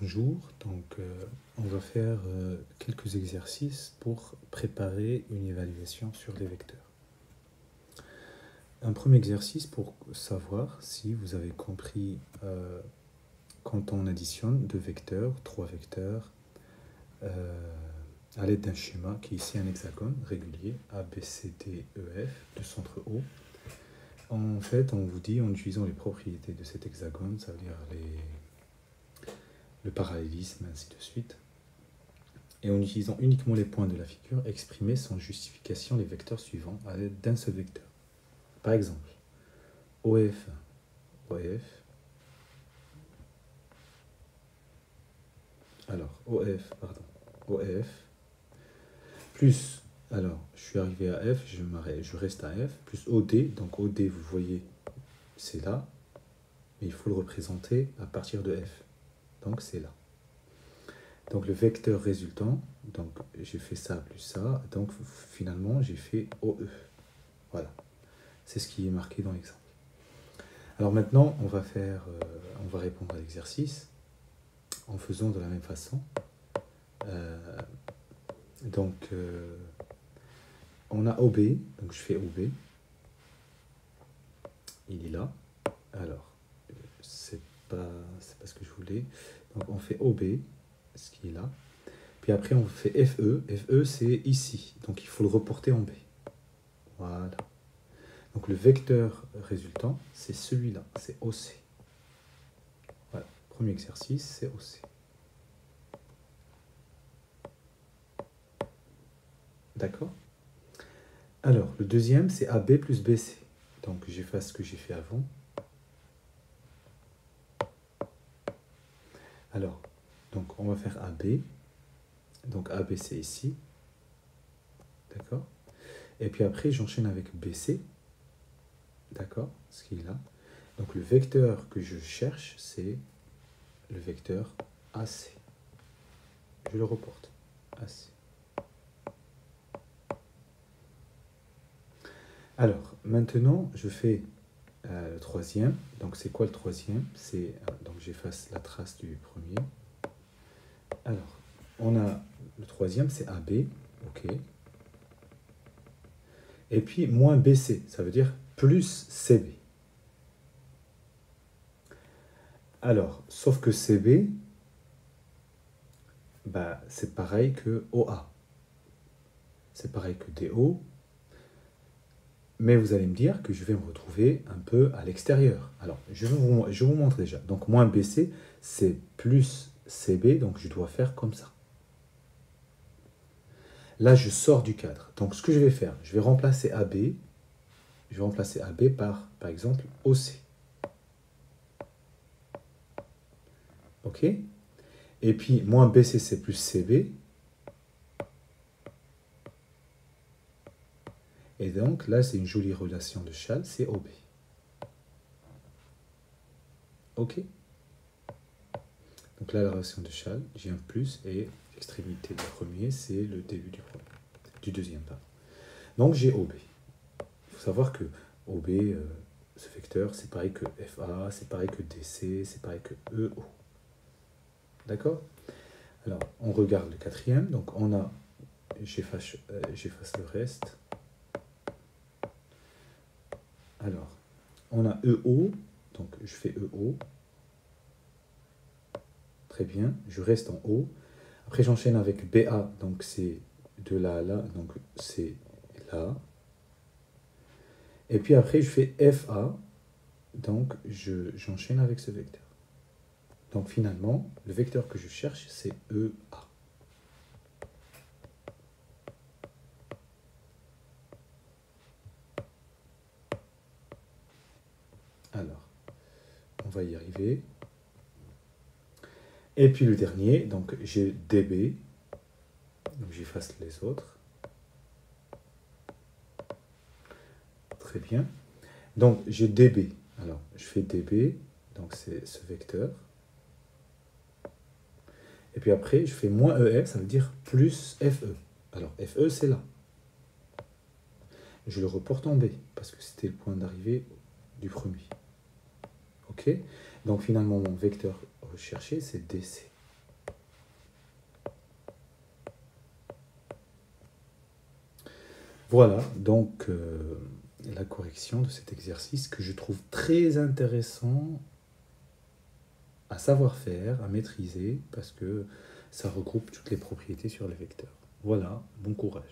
Bonjour, on va faire quelques exercices pour préparer une évaluation sur les vecteurs. Un premier exercice pour savoir si vous avez compris quand on additionne deux vecteurs, trois vecteurs, à l'aide d'un schéma qui est ici un hexagone régulier A, B, C, D, E, F de centre O. En fait, on vous dit en utilisant les propriétés de cet hexagone, ça veut dire le parallélisme, ainsi de suite, et en utilisant uniquement les points de la figure, exprimer sans justification les vecteurs suivants à l'aide d'un seul vecteur. Par exemple, OF, OF, plus, alors, je suis arrivé à F, je reste à F, plus OD, donc OD, vous voyez, c'est là, mais il faut le représenter à partir de F, donc c'est là. Donc le vecteur résultant, donc j'ai fait ça plus ça, donc finalement j'ai fait OE. Voilà, c'est ce qui est marqué dans l'exemple. Alors maintenant, on va répondre à l'exercice en faisant de la même façon. On a OB, donc je fais OB. Il est là. Alors, c'est pas ce que je voulais. Donc on fait OB, ce qui est là. Puis après, on fait FE. FE, c'est ici. Donc il faut le reporter en B. Voilà. Donc le vecteur résultant, c'est celui-là, c'est OC. Voilà, premier exercice, c'est OC. D'accord? Alors, le deuxième, c'est AB plus BC. Donc j'efface ce que j'ai fait avant. Alors, donc on va faire AB. Donc AB, c'est ici. D'accord? Et puis après, j'enchaîne avec BC. D'accord? Ce qui est là. Donc le vecteur que je cherche, c'est le vecteur AC. Je le reporte. AC. Alors, maintenant, je fais le troisième. Donc, c'est quoi le troisième? Donc, j'efface la trace du premier. Alors, on a le troisième, c'est AB. OK. Et puis, moins BC, ça veut dire plus CB. Alors, sauf que CB, bah, c'est pareil que OA. C'est pareil que DO. Mais vous allez me dire que je vais me retrouver un peu à l'extérieur. Alors, je vous montre déjà. Donc, moins BC, c'est plus CB, donc je dois faire comme ça. Là, je sors du cadre. Donc, ce que je vais faire, je vais remplacer AB. Je vais remplacer AB par exemple, OC. OK? Et puis, moins BC, c'est plus CB. Et donc, là, c'est une jolie relation de Chasles, c'est OB. OK? Donc là, la relation de Chasles, j'ai un plus, et l'extrémité du premier, c'est le début du deuxième. Pardon. Donc, j'ai OB. Il faut savoir que OB, ce vecteur, c'est pareil que FA, c'est pareil que DC, c'est pareil que EO. D'accord? Alors, on regarde le quatrième. Donc, on a, j'efface le reste. Alors, on a EO. Donc, je fais EO. Très bien. Je reste en haut. Après, j'enchaîne avec BA. Donc, c'est de là à là. Donc, c'est là. Et puis après, je fais FA. Donc, j'enchaîne avec ce vecteur. Donc, finalement, le vecteur que je cherche, c'est EA. Alors, on va y arriver. Et puis le dernier, donc j'ai DB. Donc j'efface les autres. Très bien. Donc j'ai DB. Alors, je fais DB. Donc c'est ce vecteur. Et puis après, je fais moins EF, ça veut dire plus FE. Alors, FE, c'est là. Je le reporte en B, parce que c'était le point d'arrivée du premier. OK? Donc finalement, mon vecteur recherché, c'est DC. Voilà, donc la correction de cet exercice que je trouve très intéressant à savoir faire, à maîtriser, parce que ça regroupe toutes les propriétés sur les vecteurs. Voilà, bon courage.